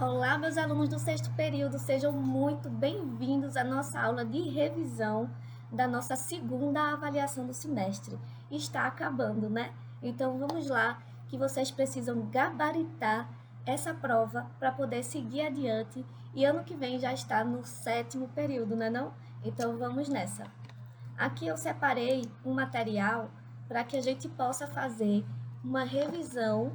Olá, meus alunos do sexto período, sejam muito bem-vindos à nossa aula de revisão da nossa segunda avaliação do semestre. Está acabando, né? Então vamos lá, que vocês precisam gabaritar essa prova para poder seguir adiante e ano que vem já está no sétimo período, né não? Então vamos nessa. Aqui eu separei um material para que a gente possa fazer uma revisão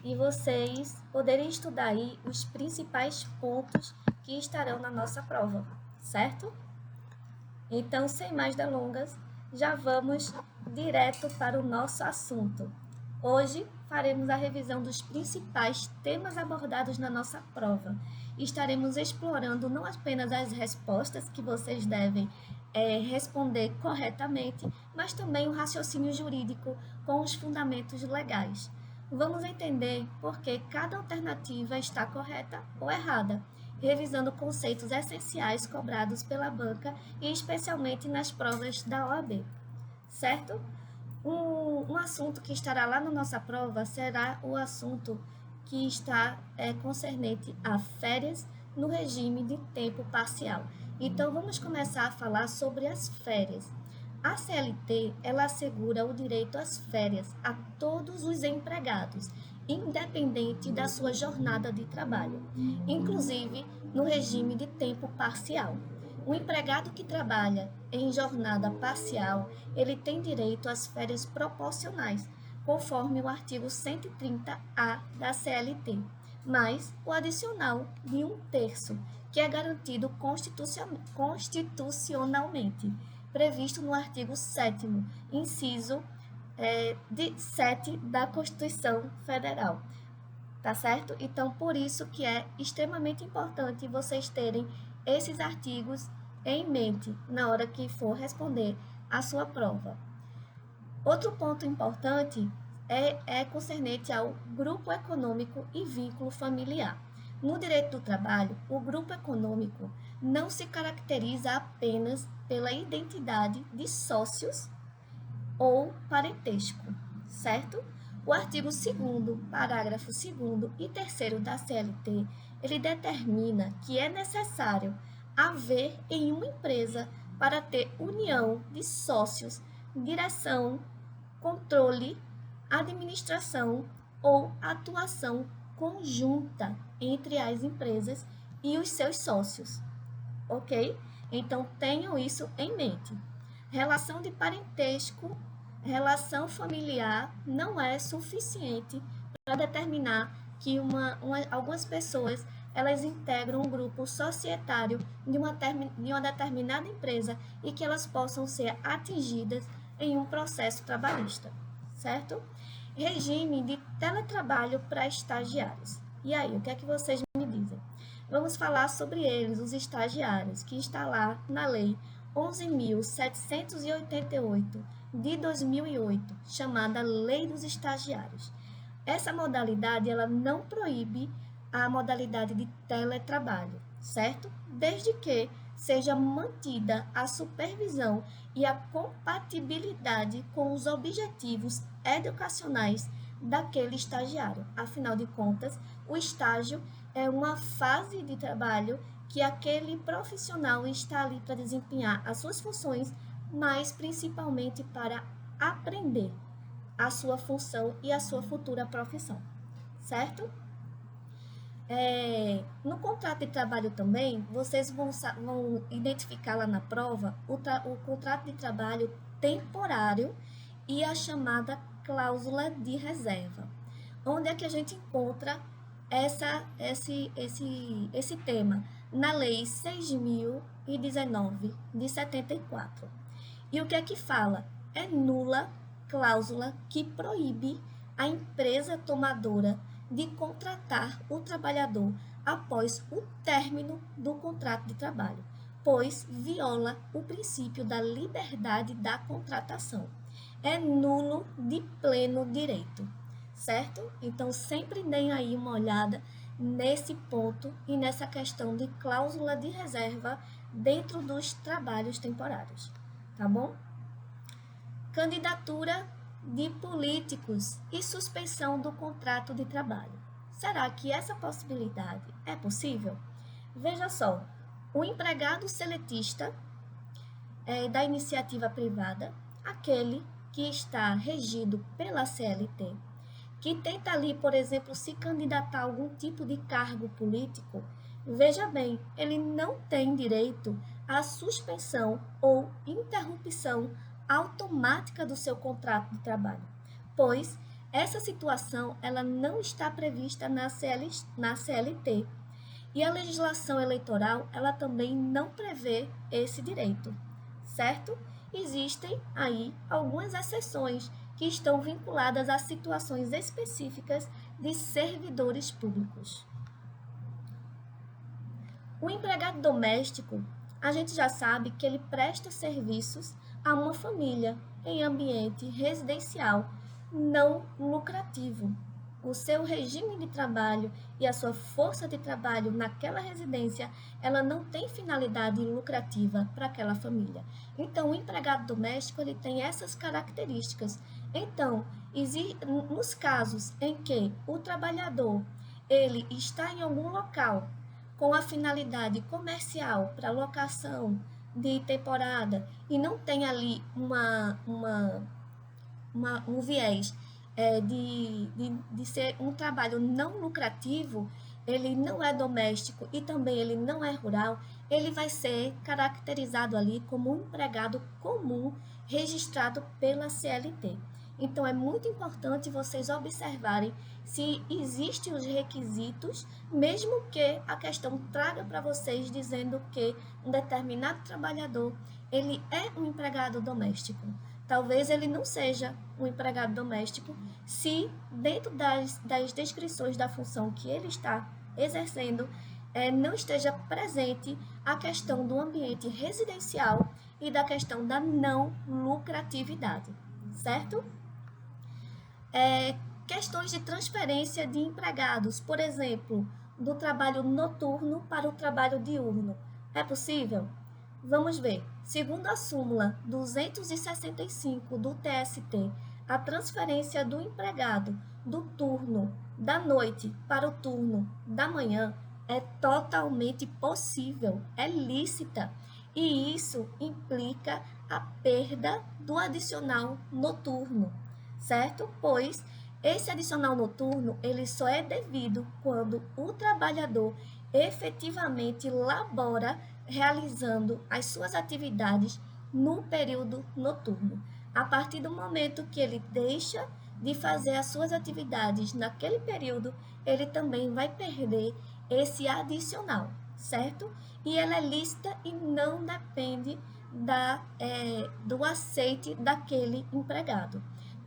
e vocês poderem estudar aí os principais pontos que estarão na nossa prova, certo? Então, sem mais delongas, já vamos direto para o nosso assunto. Hoje faremos a revisão dos principais temas abordados na nossa prova. Estaremos explorando não apenas as respostas que vocês devem responder corretamente, mas também o raciocínio jurídico com os fundamentos legais. Vamos entender por que cada alternativa está correta ou errada, revisando conceitos essenciais cobrados pela banca e especialmente nas provas da OAB, certo? Um assunto que estará lá na nossa prova será o assunto que está concernente a férias no regime de tempo parcial. Então, vamos começar a falar sobre as férias. A CLT, ela assegura o direito às férias a todos os empregados, independente da sua jornada de trabalho, inclusive no regime de tempo parcial. O empregado que trabalha em jornada parcial, ele tem direito às férias proporcionais, conforme o artigo 130-A da CLT, mais o adicional de 1/3, que é garantido constitucionalmente, previsto no artigo 7º, inciso 7 da Constituição Federal. Tá certo? Então, por isso que é extremamente importante vocês terem esses artigos em mente na hora que for responder a sua prova. Outro ponto importante é concernente ao grupo econômico e vínculo familiar. No direito do trabalho, o grupo econômico não se caracteriza apenas pela identidade de sócios ou parentesco, certo? O artigo 2º, parágrafo 2º e 3º da CLT, ele determina que é necessário haver em uma empresa para ter união de sócios, direção, controle, administração ou atuação conjunta entre as empresas e os seus sócios, ok? Então, tenham isso em mente. Relação de parentesco, relação familiar não é suficiente para determinar que algumas pessoas elas integram um grupo societário de uma determinada empresa e que elas possam ser atingidas em um processo trabalhista, certo? Regime de teletrabalho para estagiários. E aí, o que é que vocês me dizem? Vamos falar sobre eles, os estagiários, que está lá na lei 11.788 de 2008, chamada Lei dos Estagiários. Essa modalidade ela não proíbe a modalidade de teletrabalho, certo? Desde que seja mantida a supervisão e a compatibilidade com os objetivos educacionais daquele estagiário. Afinal de contas, o estágio é uma fase de trabalho que aquele profissional está ali para desempenhar as suas funções, mas principalmente para aprender a sua função e a sua futura profissão, certo? No contrato de trabalho também, vocês vão identificar lá na prova o contrato de trabalho temporário e a chamada cláusula de reserva. Onde é que a gente encontra esse tema? Na Lei 6.019, de 74. E o que é que fala? É nula cláusula que proíbe a empresa tomadora de contratar o trabalhador após o término do contrato de trabalho, pois viola o princípio da liberdade da contratação. É nulo de pleno direito, certo? Então, sempre deem aí uma olhada nesse ponto e nessa questão de cláusula de reserva dentro dos trabalhos temporários, tá bom? Candidatura de políticos e suspensão do contrato de trabalho, Será que essa possibilidade é possível? Veja só, o empregado seletista da iniciativa privada, aquele que está regido pela CLT, que tenta ali, por exemplo, se candidatar a algum tipo de cargo político, veja bem, ele não tem direito à suspensão ou interrupção automática do seu contrato de trabalho, pois essa situação ela não está prevista na CLT. E a legislação eleitoral, ela também não prevê esse direito, certo? Existem aí algumas exceções que estão vinculadas a situações específicas de servidores públicos. O empregado doméstico, a gente já sabe que ele presta serviços a uma família em ambiente residencial não lucrativo. O seu regime de trabalho e a sua força de trabalho naquela residência, ela não tem finalidade lucrativa para aquela família. Então, o empregado doméstico, ele tem essas características. Então, nos casos em que o trabalhador, ele está em algum local com a finalidade comercial para locação de temporada e não tem ali um viés de ser um trabalho não lucrativo, ele não é doméstico e também ele não é rural, ele vai ser caracterizado ali como um empregado comum registrado pela CLT. Então, é muito importante vocês observarem se existem os requisitos, mesmo que a questão traga para vocês dizendo que um determinado trabalhador, ele é um empregado doméstico. Talvez ele não seja um empregado doméstico se dentro das descrições da função que ele está exercendo, não esteja presente a questão do ambiente residencial e da questão da não lucratividade, certo? Questões de transferência de empregados, por exemplo, do trabalho noturno para o trabalho diurno. É possível? Vamos ver. Segundo a súmula 265 do TST, a transferência do empregado do turno da noite para o turno da manhã é totalmente possível, é lícita, e isso implica a perda do adicional noturno, certo? Pois esse adicional noturno, ele só é devido quando o trabalhador efetivamente labora realizando as suas atividades no período noturno. A partir do momento que ele deixa de fazer as suas atividades naquele período, ele também vai perder esse adicional, certo? E ela é lícita e não depende do aceite daquele empregado.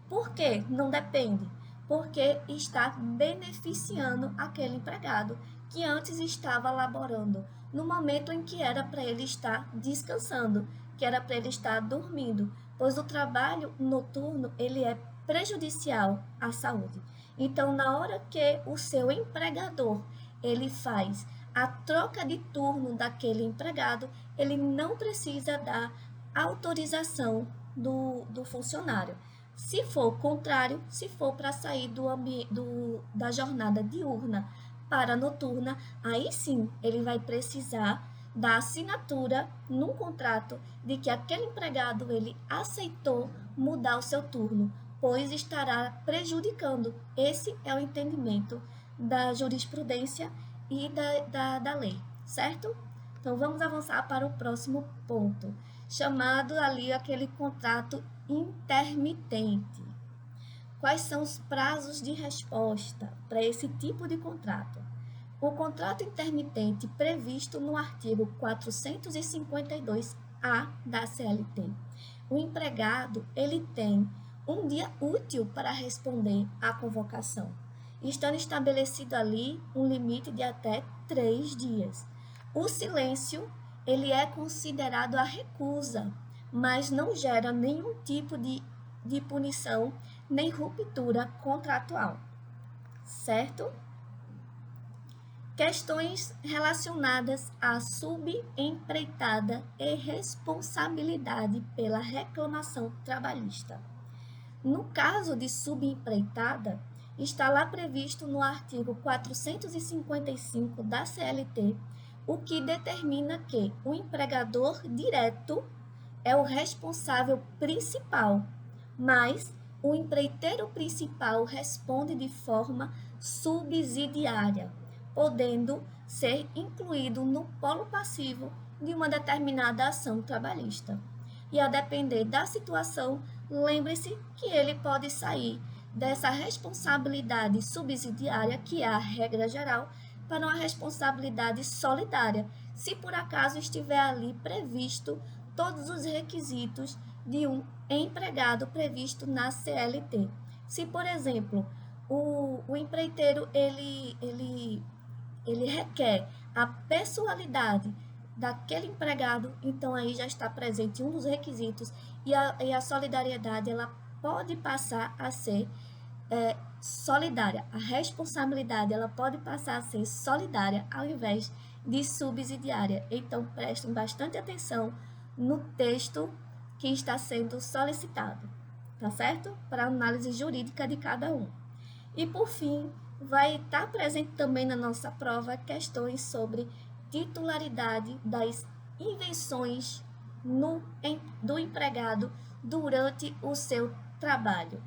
Por que não depende? Porque está beneficiando aquele empregado que antes estava laborando no momento em que era para ele estar descansando, que era para ele estar dormindo, pois o trabalho noturno ele é prejudicial à saúde. Então, na hora que o seu empregador ele faz a troca de turno daquele empregado, ele não precisa dar autorização do funcionário. Se for o contrário, se for para sair da jornada diurna para a noturna, aí sim ele vai precisar da assinatura num contrato de que aquele empregado ele aceitou mudar o seu turno, pois estará prejudicando. Esse é o entendimento da jurisprudência e da lei, certo? Então, vamos avançar para o próximo ponto, chamado ali aquele contrato intermitente. Quais são os prazos de resposta para esse tipo de contrato? O contrato intermitente previsto no artigo 452-A da CLT. O empregado ele tem um dia útil para responder à convocação, estando estabelecido ali um limite de até 3 dias. O silêncio ele é considerado a recusa, mas não gera nenhum tipo de punição nem ruptura contratual, certo? Questões relacionadas à subempreitada e responsabilidade pela reclamação trabalhista. No caso de subempreitada, está lá previsto no artigo 455 da CLT, o que determina que o empregador direto é o responsável principal, mas o empreiteiro principal responde de forma subsidiária, podendo ser incluído no polo passivo de uma determinada ação trabalhista. E a depender da situação, lembre-se que ele pode sair dessa responsabilidade subsidiária, que é a regra geral, para uma responsabilidade solidária, se por acaso estiver ali previsto todos os requisitos de um empregado previsto na CLT. Se, por exemplo, o empreiteiro ele requer a pessoalidade daquele empregado, então aí já está presente um dos requisitos e a solidariedade ela pode passar a ser solidária. A responsabilidade ela pode passar a ser solidária ao invés de subsidiária. Então prestem bastante atenção no texto que está sendo solicitado, tá certo? Para análise jurídica de cada um. E por fim, vai estar presente também na nossa prova questões sobre titularidade das invenções do empregado durante o seu trabalho.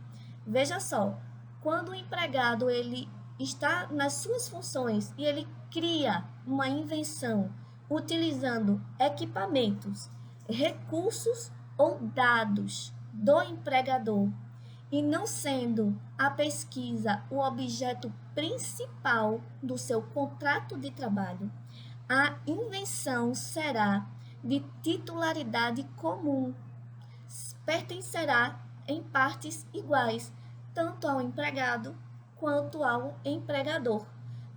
Veja só, quando o empregado ele está nas suas funções e ele cria uma invenção utilizando equipamentos, recursos ou dados do empregador, e não sendo a pesquisa o objeto principal do seu contrato de trabalho, a invenção será de titularidade comum, pertencerá em partes iguais, tanto ao empregado quanto ao empregador,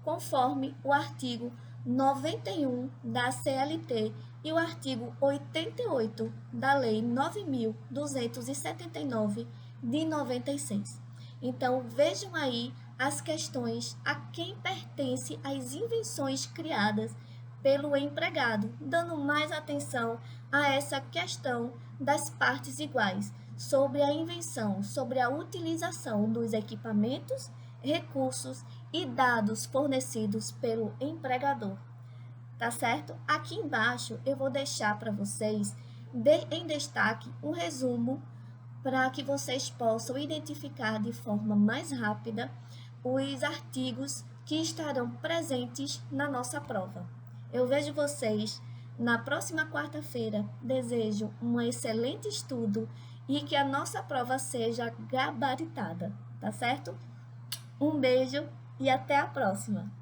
conforme o artigo 91 da CLT e o artigo 88 da Lei 9.279 de 96. Então, vejam aí as questões a quem pertence as invenções criadas pelo empregado, dando mais atenção a essa questão das partes iguais, sobre a invenção, sobre a utilização dos equipamentos, recursos e dados fornecidos pelo empregador. Tá certo? Aqui embaixo eu vou deixar para vocês em destaque um resumo para que vocês possam identificar de forma mais rápida os artigos que estarão presentes na nossa prova. Eu vejo vocês na próxima quarta-feira. Desejo um excelente estudo e que a nossa prova seja gabaritada, tá certo? Um beijo e até a próxima!